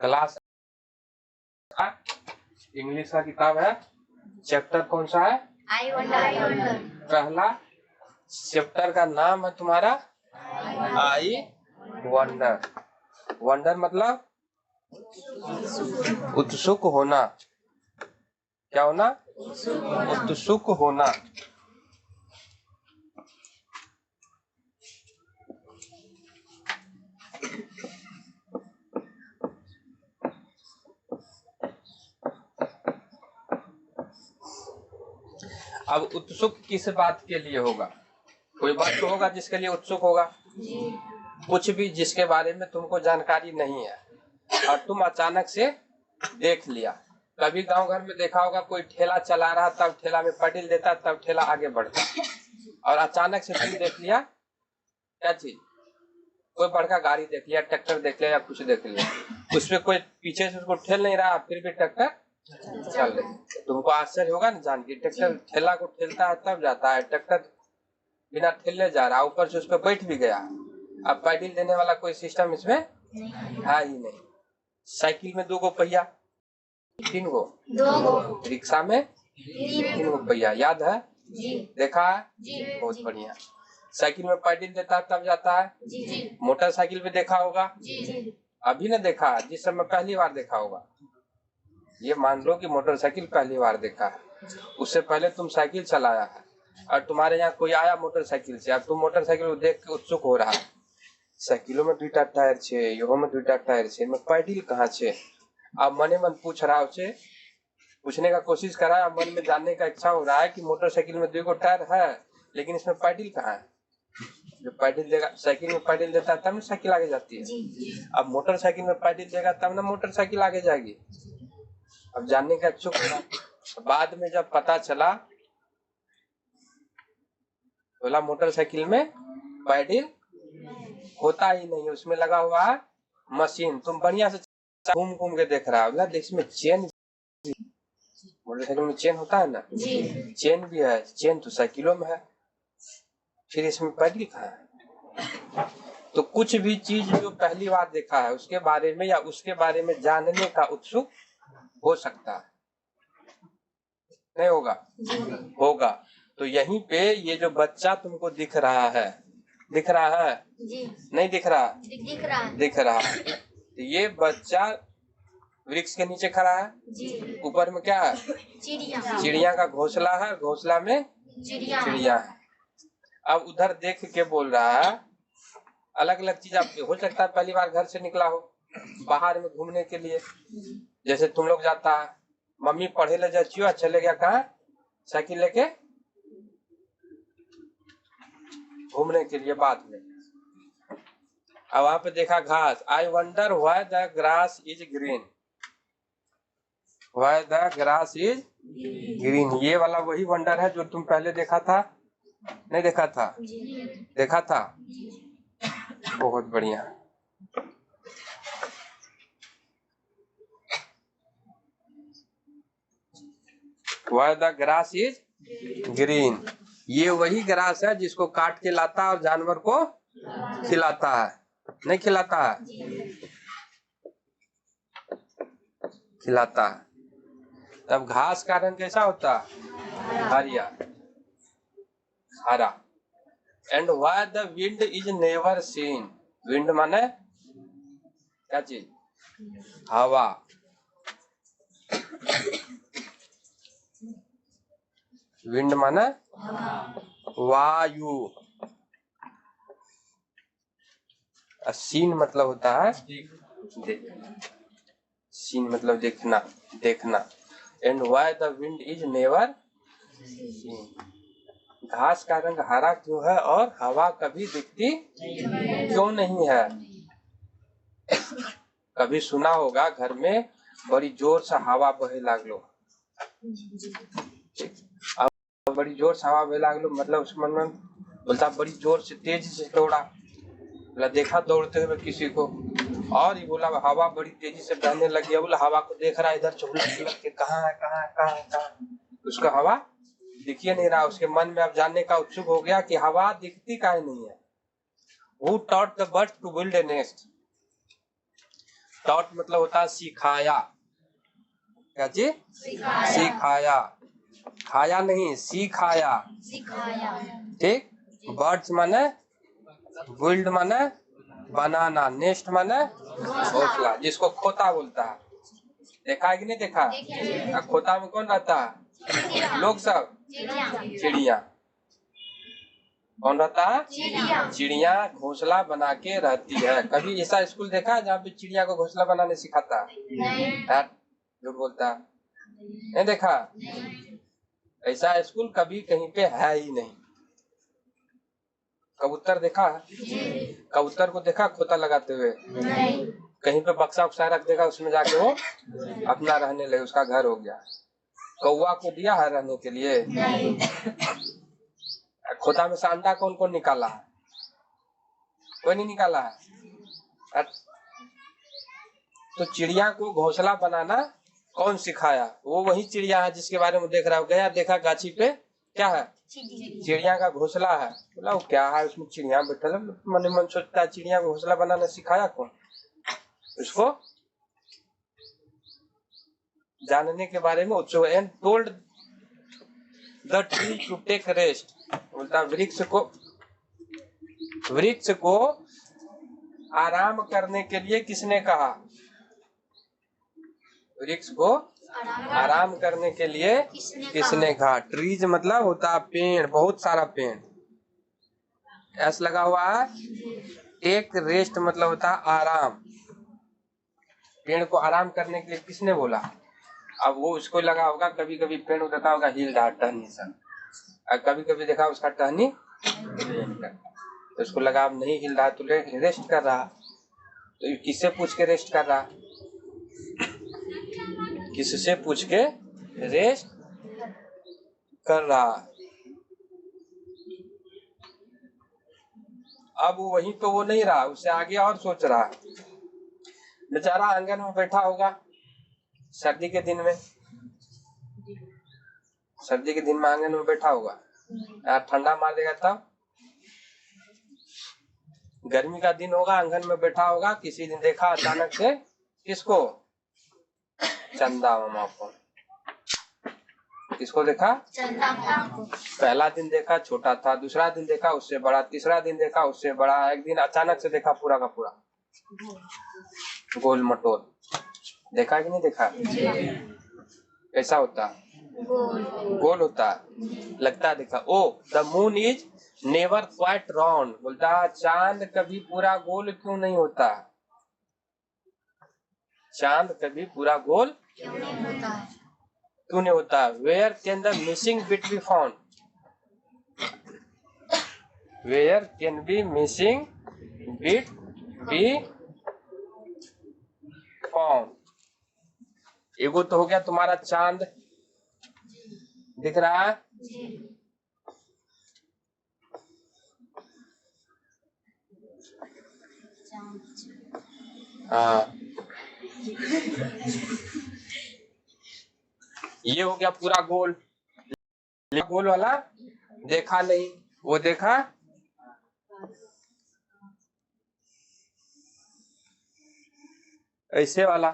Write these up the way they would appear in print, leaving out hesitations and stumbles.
Class English का किताब है। चैप्टर कौन सा है? I wonder. पहला चैप्टर का नाम है तुम्हारा आई वंडर। वंडर मतलब उत्सुक होना। क्या होना? उत्सुक होना। अब उत्सुक किस बात के लिए होगा? कोई बात तो होगा जिसके लिए उत्सुक होगा। कुछ भी जिसके बारे में तुमको जानकारी नहीं है और तुम अचानक से देख लिया। कभी गांव घर में देखा होगा, कोई ठेला चला रहा, तब ठेला में पटेल देता, तब ठेला आगे बढ़ता, और अचानक से तुम देख लिया क्या चीज? कोई बड़का गाड़ी देख लिया, ट्रैक्टर देख लिया या कुछ देख लिया, उसमें कोई पीछे से उसको ठेल नहीं रहा, फिर भी ट्रैक्टर चल रही। तुमको आश्चर्य होगा ना जान के, ट्रैक्टर ठेला को ठेलता है तब जाता है, ट्रैक्टर बिना ठेलने जा रहा, ऊपर से उस पर बैठ भी गया। अब पैडल देने वाला कोई सिस्टम इसमें है ही नहीं। साइकिल में 2 गो पहिया, 3 गो, 2 गो, रिक्शा में 3 गो पहिया, याद है? देखा है? बहुत बढ़िया। साइकिल में पैडल देता है तब जाता है। मोटरसाइकिल पे देखा होगा? अभी ना देखा, जिस समय पहली बार देखा होगा। ये मान लो कि मोटरसाइकिल पहली बार देखा है, उससे पहले तुम साइकिल चलाया है और तुम्हारे यहाँ कोई आया मोटरसाइकिल से, अब तुम मोटरसाइकिल को देख के उत्सुक हो रहा है। साइकिलों में 2टा टायर छे, यो में 2टा टायर छे, में पैडल कहाँ छे? अब मने मन पूछ रहा उसे, पूछने का कोशिश करा, अब मन में जानने का इच्छा हो रहा है कि मोटरसाइकिल में 2 गो टायर है, लेकिन इसमें पैडल कहाँ है? जो पैडल देगा, साइकिल में पैडल देता है तब ना साइकिल आगे जाती है। अब मोटरसाइकिल में पैडल देगा तब ना मोटरसाइकिल आगे जाएगी। अब जानने का इच्छुक था। बाद में जब पता चला, बोला मोटरसाइकिल में पैडल होता ही नहीं, उसमें लगा हुआ है मशीन। तुम बढ़िया से घूम घूम के देख रहा है, इसमें चेन, मोटरसाइकिल में चेन होता है ना, चेन भी है, चेन तो साइकिलों में है, फिर इसमें पैडल कहाँ है? तो कुछ भी चीज जो पहली बार देखा है उसके बारे में या उसके बारे में जानने का उत्सुक हो सकता है, नहीं होगा? होगा। तो यहीं पे ये जो बच्चा तुमको दिख रहा है, दिख रहा है? नहीं दिख रहा? दिख रहा है। तो ये बच्चा वृक्ष के नीचे खड़ा है, ऊपर में क्या है? चिड़िया का घोंसला है, घोंसला में चिड़िया है। अब उधर देख के बोल रहा है, अलग अलग चीज आप हो सकता है पहली बार घर से निकला हो बाहर में घूमने के लिए, जैसे तुम लोग जाता है, मम्मी पढ़े ले जाती, चले गया कहाँ? साइकिल लेके घूमने के लिए बाद में। अब वहां पे देखा घास, I wonder why the grass is green, why the grass is green. ये वाला वही वंडर है जो तुम पहले देखा था, नहीं देखा था? देखा था। बहुत बढ़िया। Why the grass is green, ये वही ग्रास है जिसको काट के लाता है और जानवर को खिलाता है, नहीं खिलाता है? खिलाता है। तब घास का रंग कैसा होता है? हरिया, हरा। And why the wind is never seen, wind माने क्या चीज? हवा। विंड माने वायु। सीन मतलब होता है देखना, सीन मतलब देखना, देखना। And why the wind is never seen, घास का रंग हरा क्यों है और हवा कभी दिखती क्यों नहीं है? कभी सुना होगा घर में बड़ी जोर से हवा बहे लागलो, अब बड़ी जोर से हवा बहे लागलो मतलब उसके मन में बोलता बड़ी जोर से तेज से दौड़ा, बोला देखा दौड़ते हुए किसी को, और ये बोला हवा बड़ी तेजी से बहने लगी, बोला हवा को देख रहा है इधर चुगल के, कहाँ है कहाँ है कहाँ है कहाँ, उसका हवा दिखिए नहीं रहा। उसके मन में अब जानने का उत्सुक हो गया कि हवा दिखती काहे नहीं है। Who taught the bird to build a nest? Taught मतलब होता है सिखाया। क्या चीज? सिखाया। खाया नहीं, सिखाया। सिखाया। ठीक। बर्ड्स माने बिल्ड माने बनाना, नेस्ट माने घोंसला, जिसको खोता बोलता है। देखा है कि नहीं देखा? और खोता में कौन रहता है? लोग सब। चिड़िया। कौन रहता है? चिड़िया घोंसला बना के रहती है। कभी ऐसा स्कूल देखा है जहाँ पे चिड़िया को घोंसला बनाने सिखाता है? झूठ बोलता है, नहीं देखा। ऐसा स्कूल कभी कहीं पे है ही नहीं। कबूतर देखा है? कबूतर को देखा खोता लगाते हुए? कहीं पे बक्सा उक्सा रख देगा, उसमें जाके वो अपना रहने लगे, उसका घर हो गया। कौवा को दिया है रहने के लिए? खोता में से अंडा कौन कौन निकाला है? कोई नहीं निकाला है। तो चिड़िया को घोंसला बनाना कौन सिखाया? वो वही चिड़िया है जिसके बारे में देख रहा हो। गया देखा गाछी पे क्या है? चिड़िया का घोंसला है। बोला वो क्या है? उसमें चिड़िया बैठा है। मन मन सोचता है चिड़िया को घोंसला बनाना सिखाया कौन? उसको जानने के बारे में उत्सुक है। And told the tree to take rest. बोलता वृक्ष को आराम करने के लिए किसने कहा? वृक्ष को आराम करने के लिए किसने कहा? ट्रीज मतलब होता है पेड़, बहुत सारा पेड़। एस लगा हुआ है। टेक रेस्ट मतलब होता है आराम। पेड़ को आराम करने के लिए किसने बोला? अब वो उसको लगा होगा, कभी कभी पेड़ को देखा होगा हिल रहा टहनी सा, और कभी कभी देखा उसका टहनी तो उसको लगा अब नहीं हिल रहा तो रेस्ट कर रहा। तो किससे पूछ के रेस्ट कर रहा? किससे पूछ के रेस्ट कर रहा? अब वहीं तो वो नहीं रहा, उससे आगे और सोच रहा। बेचारा आंगन में बैठा होगा सर्दी के दिन में, सर्दी के दिन में आंगन में बैठा होगा, यार ठंडा मार देगा तब। गर्मी का दिन होगा, आंगन में बैठा होगा, किसी दिन देखा अचानक से किसको? चंदा मामा को। किसको देखा? चंदा मामा को। पहला दिन देखा छोटा था, दूसरा दिन देखा उससे बड़ा, तीसरा दिन देखा उससे बड़ा, एक दिन अचानक से देखा पूरा का पूरा गोल मटोल। देखा कि नहीं देखा? कैसा होता? गोल होता। लगता देखा। Oh the moon is never quite round. बोलता चांद कभी पूरा गोल क्यों नहीं होता? चांद कभी पूरा गोल क्यों नहीं होता? Where can the missing bit be found? Where can be missing bit be found? एगो तो हो गया तुम्हारा चांद दिख रहा है, हाँ। ये हो गया पूरा गोल। गोल वाला देखा नहीं, वो देखा ऐसे वाला।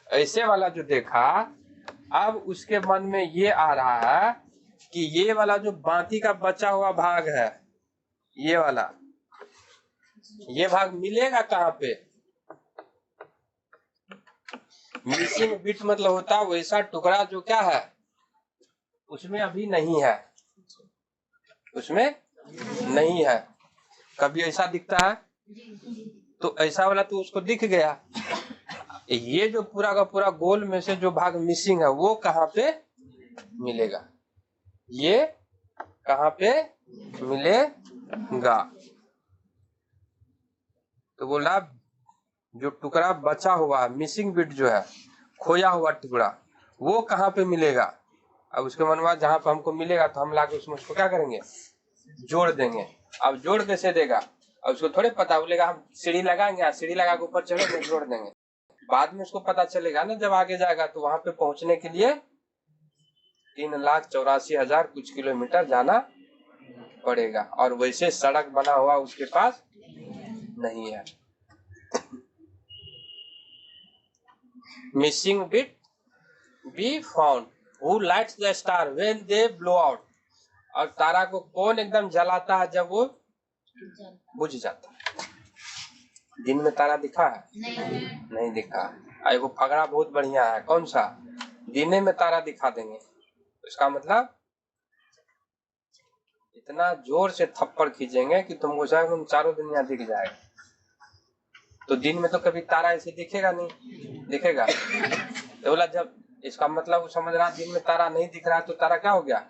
ऐसे वाला जो देखा, अब उसके मन में ये आ रहा है कि ये वाला जो बाकी का बचा हुआ भाग है, ये वाला, ये भाग मिलेगा कहाँ पे? मिसिंग बिट मतलब होता है वैसा टुकड़ा जो क्या है उसमें अभी नहीं है, उसमें नहीं है। कभी ऐसा दिखता है तो ऐसा वाला तो उसको दिख गया। ये जो पूरा का पूरा गोल में से जो भाग मिसिंग है वो कहाँ पे मिलेगा? ये कहाँ पे मिलेगा? तो बोला जो टुकड़ा बचा हुआ मिसिंग बिट जो है, खोया हुआ टुकड़ा, वो कहाँ पे मिलेगा? अब उसके मन में जहाँ पे हमको मिलेगा तो हम लाके उसमें उसको क्या करेंगे? जोड़ देंगे। अब जोड़ कैसे देगा? अब उसको थोड़े पता, बोलेगा हम सीढ़ी लगाएंगे, सीढ़ी लगा के ऊपर चढ़ेंगे, जोड़ देंगे। बाद में उसको पता चलेगा ना जब आगे जाएगा, तो वहां पे पहुंचने के लिए 3,84,000 कुछ किलोमीटर जाना पड़ेगा, और वैसे सड़क बना हुआ उसके पास नहीं है। Missing bit be found, who lights the star when they blow out, और तारा को कौन एकदम जलाता है जब वो बुझ जाता है। दिन में तारा दिखा है? नहीं दिखा। एगो फगड़ा बहुत बढ़िया है, कौन सा? दिने में तारा दिखा देंगे, इसका मतलब इतना जोर से थप्पड़ खींचेंगे कि तुमको शायद तुम चारों दुनिया दिख जाएगा। तो दिन में तो कभी तारा ऐसे दिखेगा नहीं, दिखेगा तो बोला जब, इसका मतलब समझ रहा दिन में तारा नहीं दिख रहा तो तारा क्या हो गया?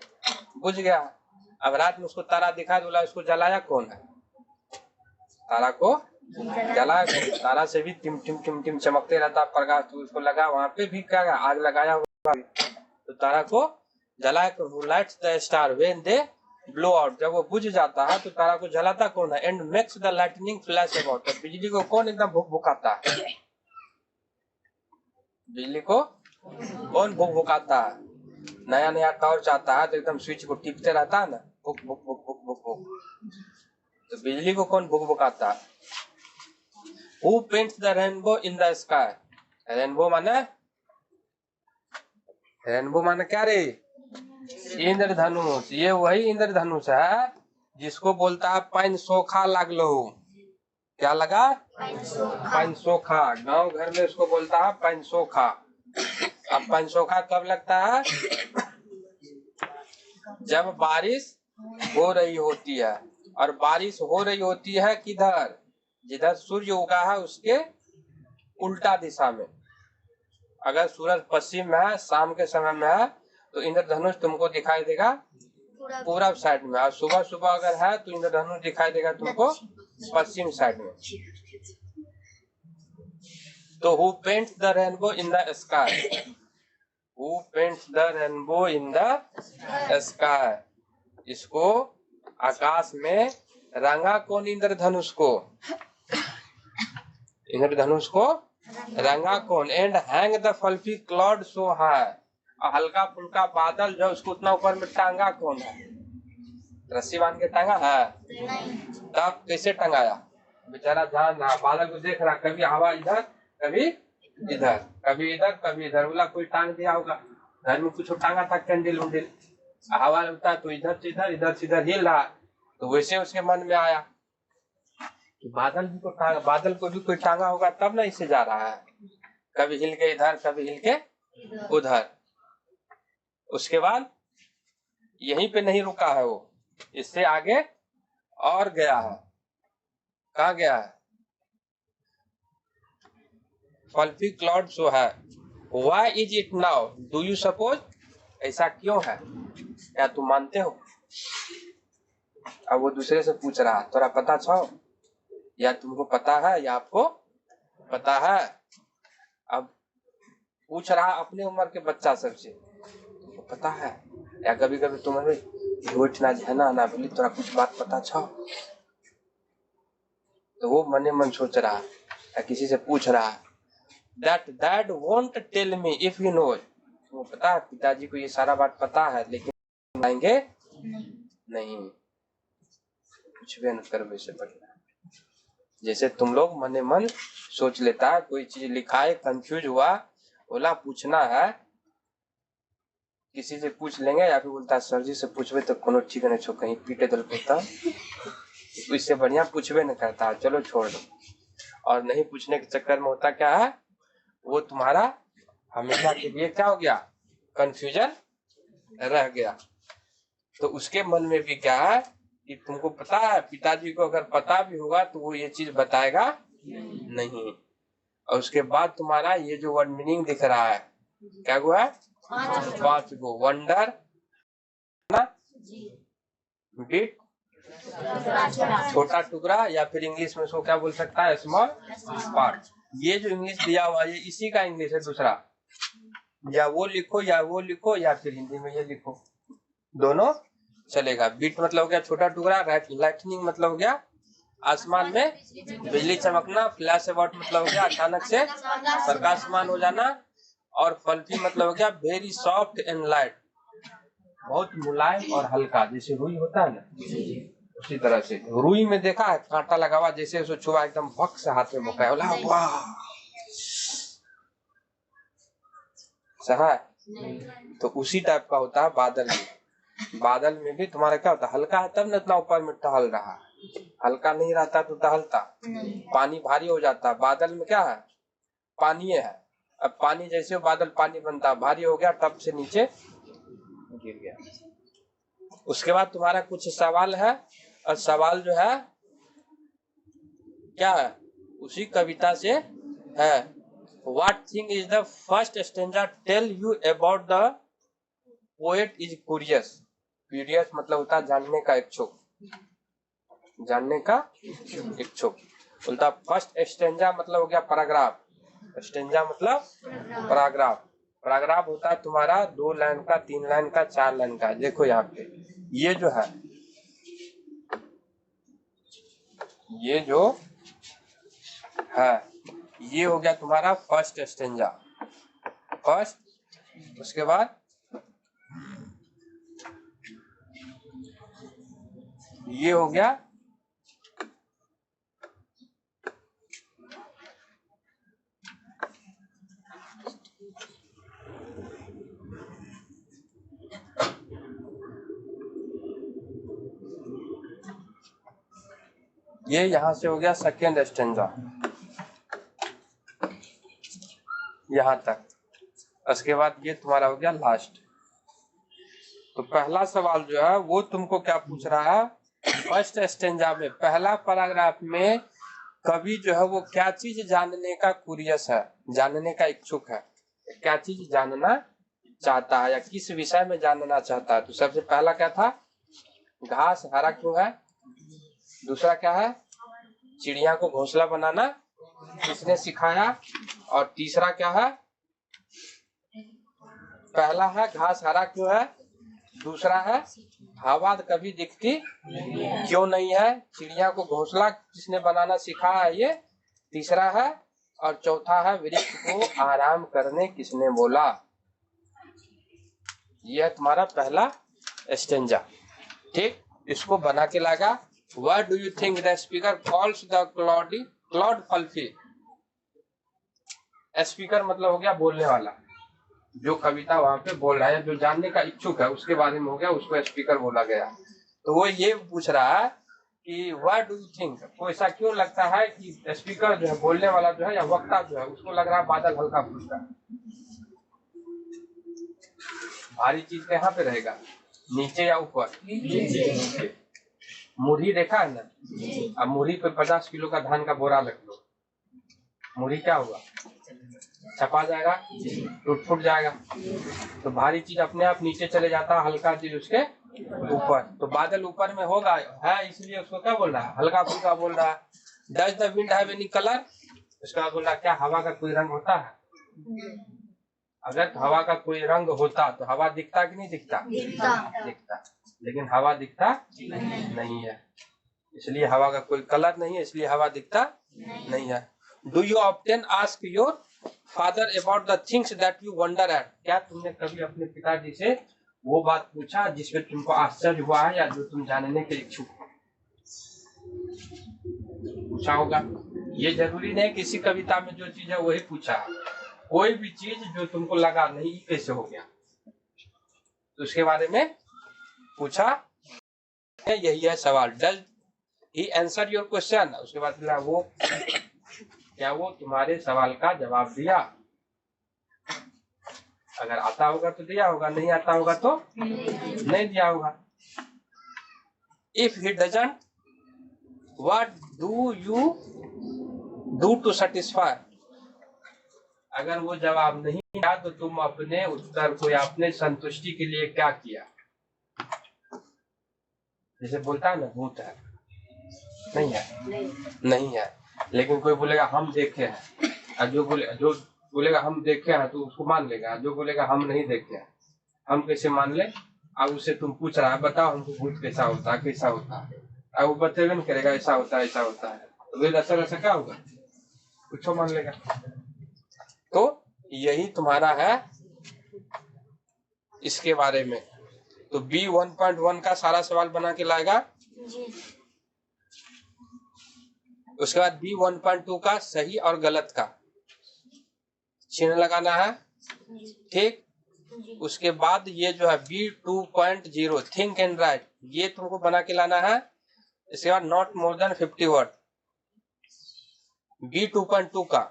बुझ गया। अब रात में उसको तारा दिखा, बोला उसको जलाया कौन है? तारा को जलाया कौन? तारा से भी टिम टिम टिम टिम चमकते रहता प्रकाश, तो उसको लगा वहां पे भी क्या आग लगाया हुआ, तो तारा को जलाया कौन? Lights the star when they blow out, जब वो बुझ जाता है तो तारा को जलाता कौन है? And makes the lightning flash about, तो बिजली को कौन एकदम भुक-भुकाता है? बिजली को कौन भुक-भुकाता है? नया नया टॉर्च आता है तो एकदम स्विच को टिपते रहता है ना, भुक भुक भुक भुक भुक भुक, तो बिजली को कौन भुक-भुकाता है? Who paints the rainbow in the sky? Rainbow माने क्या रे? इंद्रधनुष। ये वही इंद्रधनुष है जिसको बोलता है पैनसोखा लागलो। क्या लगा? पैनसोखा। गांव घर में उसको बोलता है पैनसोखा। अब पैनसोखा कब लगता है? जब बारिश हो रही होती है, और बारिश हो रही होती है किधर? जिधर सूर्य उगा है उसके उल्टा दिशा में। अगर सूरज पश्चिम में है, शाम के समय में है, तो इंद्रधनुष तुमको दिखाई देगा पूरब साइड में, और सुबह सुबह अगर है तो इंद्रधनुष दिखाई देगा तुमको पश्चिम साइड में। तो who paints the rainbow in the sky? Who paints the rainbow in the sky? इसको आकाश में रंगा कौन? इंद्रधनुष को। इंद्रधनुष को रंगा कौन? And hang the fluffy cloud so high, हल्का फुल्का बादल जो उसको उतना ऊपर में टांगा कौन है? रस्सी बांध के टांगा है? तब कैसे टंगाया? बेचारा जान रहा, बादल को देख रहा, कभी हवा इधर कभी इधर, कभी इधर कभी इधर, बोला कोई टांग दिया होगा। घर में कुछ टांगा था, कैंडल उंडल, हवा लगता तो इधर से इधर, इधर से इधर हिल रहा, तो वैसे उसके मन में आया कि बादल को भी कोई टांगा होगा तब ना इसे जा रहा है, कभी हिल के इधर कभी हिल के उधर। उसके बाद यहीं पे नहीं रुका है वो, इससे आगे और गया है। कहाँ गया है? फल्फी क्लाउड सो है। Why is it now? Do you suppose? ऐसा क्यों है? क्या तुम मानते हो? अब वो दूसरे से पूछ रहा, तोरा पता छो? या तुमको पता है या आपको पता है? अब पूछ रहा अपने उम्र के बच्चा सबसे, तुमको पता है? या कभी कभी तुम्हें घोटना झना ना बोली, तोरा कुछ बात पता छो? तो वो मने मन सोच रहा या किसी से पूछ रहा, that dad won't tell me if he knows. वो पता है पिताजी को ये सारा बात पता है, लेकिन आएंगे नहीं। कुछ भी न कर वैसे बढ़िया। जैसे तुम लोग मने मन सोच लेता है, कोई चीज लिखा है कंफ्यूज हुआ, बोला पूछना है, किसी से पूछ लेंगे, या फिर बोलता सर जी से पूछबे तो कोनो ठीक नहीं छो, कहीं पीटे दल पड़ता, इससे बढ़िया पूछबे न करता, चलो छोड़ दो। और नहीं पूछने के चक्कर में होता क्या है, वो तुम्हारा हमेशा के लिए क्या हो गया? कंफ्यूजन रह गया। तो उसके मन में भी क्या है कि तुमको पता है, पिताजी को अगर पता भी होगा तो वो ये चीज बताएगा नहीं। और उसके बाद तुम्हारा ये जो वर्ड मीनिंग दिख रहा है, क्या हुआ है? 5 गो। वंडर, बिट छोटा टुकड़ा, या फिर इंग्लिश में उसको क्या बोल सकता है? Small part. ये जो इंग्लिश दिया हुआ है, ये इसी का इंग्लिश है दूसरा। या वो लिखो या वो लिखो, या फिर हिंदी में ये लिखो, दोनों चलेगा। बिट मतलब हो गया छोटा टुकड़ा, लाइटनिंग मतलब हो गया आसमान में बिजली चमकना, फ्लैश अबाउट मतलब हो गया अचानक से प्रकाशमान हो जाना, और फल्फी मतलब हो गया वेरी सॉफ्ट एंड लाइट, बहुत मुलायम और हल्का, जैसे रुई होता है ना, उसी तरह से। रुई में देखा है कांटा लगा हुआ, जैसे उसको छुआ एकदम भक से हाथ में मुकाया, वाह। सहा है, तो उसी टाइप का होता है बादल भी। बादल में भी तुम्हारा क्या होता है, हल्का है तब न इतना ऊपर में टहल रहा है, हल्का नहीं रहता तो टहलता। पानी भारी हो जाता, बादल में क्या है, पानी है। अब पानी जैसे बादल पानी बनता, भारी हो गया टप से नीचे गिर गया। उसके बाद तुम्हारा कुछ सवाल है, और सवाल जो है क्या है, उसी कविता से है। What thing is the first stanza tell you about the poet is curious? Curious मतलब होता है जानने का इच्छुक, जानने का इच्छुक। बोलता फर्स्ट स्टेंजा मतलब हो गया पैराग्राफ, स्टेंजा मतलब पैराग्राफ। पैराग्राफ होता है तुम्हारा 2 लाइन का, 3 लाइन का, 4 लाइन का। देखो यहाँ पे ये जो है, ये जो है ये हो गया तुम्हारा फर्स्ट स्टेंजा, फर्स्ट। उसके बाद ये हो गया ये, यहां से हो गया सेकेंड स्टेंजा यहां तक। उसके बाद ये तुम्हारा हो गया लास्ट। तो पहला सवाल जो है वो तुमको क्या पूछ रहा है, फर्स्ट स्टेंजा में पहला पैराग्राफ में कवि जो है वो क्या चीज जानने का कुरियस है, जानने का इच्छुक है, क्या चीज जानना चाहता है या किस विषय में जानना चाहता है। तो सबसे पहला क्या था, घास हरा क्यों है, दूसरा क्या है, चिड़िया को घोंसला बनाना किसने सिखाया, और तीसरा क्या है, पहला है घास हरा क्यों है, दूसरा है हवा कभी दिखती क्यों नहीं है, चिड़िया को घोंसला किसने बनाना सिखाया है ये, तीसरा है, और चौथा है वृक्ष को आराम करने किसने बोला। यह तुम्हारा पहला स्टेंजा। ठीक, इसको बना के लागा। What do you think the speaker calls the cloud fluffy? Speaker मतलब हो गया बोलने वाला, जो कविता वहां पे बोल रहा है, जो जानने का इच्छुक है उसके बारे में हो गया, उसको स्पीकर बोला गया। तो वो ये पूछ रहा है कि व्हाट डू यू थिंक, को ऐसा क्यों लगता है कि स्पीकर जो है बोलने वाला जो है या वक्ता जो है उसको लग रहा है बादल हल्का फुल्का, भारी चीज कहाँ पे रहेगा, नीचे या ऊपर, नीचे। मुरही देखा है ना, अब मुरही पे 50 किलो का धान का बोरा रख लो, मुरही क्या होगा, छपा जाएगा, टूट फूट जाएगा। तो भारी चीज अपने आप नीचे चले जाता है, हल्का चीज उसके ऊपर। तो बादल ऊपर में होगा है, इसलिए उसको क्या बोल रहा है, हल्का फुल्का बोल रहा है। Does the wind have any colour, उसका बोल रहा है क्या हवा का कोई रंग होता है, अगर हवा का कोई रंग होता तो हवा दिखता कि नहीं दिखता, दिखता, लेकिन हवा दिखता नहीं है, इसलिए हवा का कोई कलर नहीं है, इसलिए हवा दिखता नहीं है। Do you often ask your father about the things that you wonder at, क्या तुमने कभी अपने पिताजी से वो बात पूछा जिसमें तुमको आश्चर्य हुआ है या जो तुम जानने के इच्छुक हो, पूछा होगा। ये जरूरी नहीं किसी कविता में जो चीज है वही पूछा, कोई भी चीज जो तुमको लगा नहीं कैसे हो गया तो उसके बारे में पूछा, यही है सवाल। Does he answer your question, उसके बाद वो क्या वो तुम्हारे सवाल का जवाब दिया, अगर आता होगा तो दिया होगा, नहीं आता होगा तो नहीं दिया होगा। If he doesn't what do you do to satisfy, अगर वो जवाब नहीं दिया तो तुम अपने उत्तर को या अपने संतुष्टि के लिए क्या किया। जैसे बोलता है ना भूत है, नहीं है, नहीं है, लेकिन कोई बोलेगा हम देखे हैं, और जो बोलेगा हम देखे हैं तो उसको मान लेगा, जो बोलेगा हम नहीं देखे हैं हम कैसे मान ले। अब उससे तुम पूछ रहा है बताओ हमको भूत कैसा होता है, कैसा होता है, अब वो बतेबे नहीं करेगा ऐसा होता है ऐसा होता है, तो फिर असर ऐसा क्या होगा, कुछ मान लेगा। तो यही तुम्हारा है इसके बारे में। तो B 1.1 का सारा सवाल बना के लाएगा, उसके बाद B 1.2 का सही और गलत का चिन्ह लगाना है, ठीक। उसके बाद ये जो है B2.0 थिंक एंड राइट, ये तुमको बना के लाना है। इसके बाद not more than 50 word B2.2 का,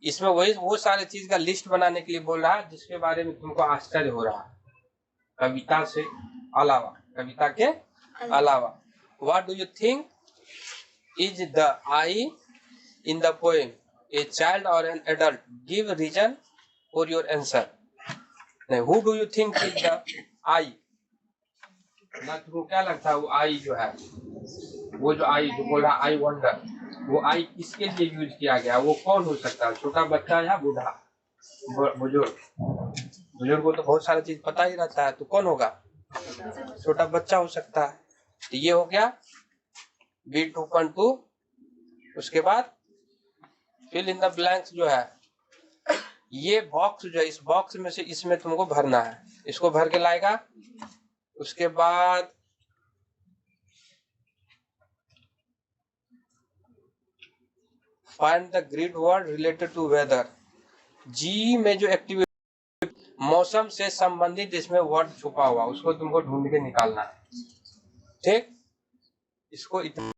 इसमें वही वो सारे चीज का लिस्ट बनाने के लिए बोल रहा है जिसके बारे में तुमको आश्चर्य हो रहा है कविता से अलावा, कविता के अलावा। What do you think is the I in the poem, a child or an adult, give reason for your answer. नहीं, who do you think is the I, ना तुमको क्या लगता है वो आई जो है, वो जो आई जो बोल रहा आई वंडर, वो आई किसके लिए यूज किया गया, वो कौन हो सकता है, छोटा बच्चा या बूढ़ा, बुजुर्ग। बुजुर्ग को तो बहुत सारी चीज पता ही रहता है, तो कौन होगा, छोटा बच्चा हो सकता है। तो ये हो गया B2.2। उसके बाद फिल इन द ब्लैंक्स जो है, ये बॉक्स जो है, इस बॉक्स में से इसमें तुमको भरना है, इसको भर के लाएगा। उसके बाद find the grid word related to weather, G में जो एक्टिविटी मौसम से संबंधित इसमें वर्ड छुपा हुआ, उसको तुमको ढूंढ के निकालना है। ठीक, इसको इतना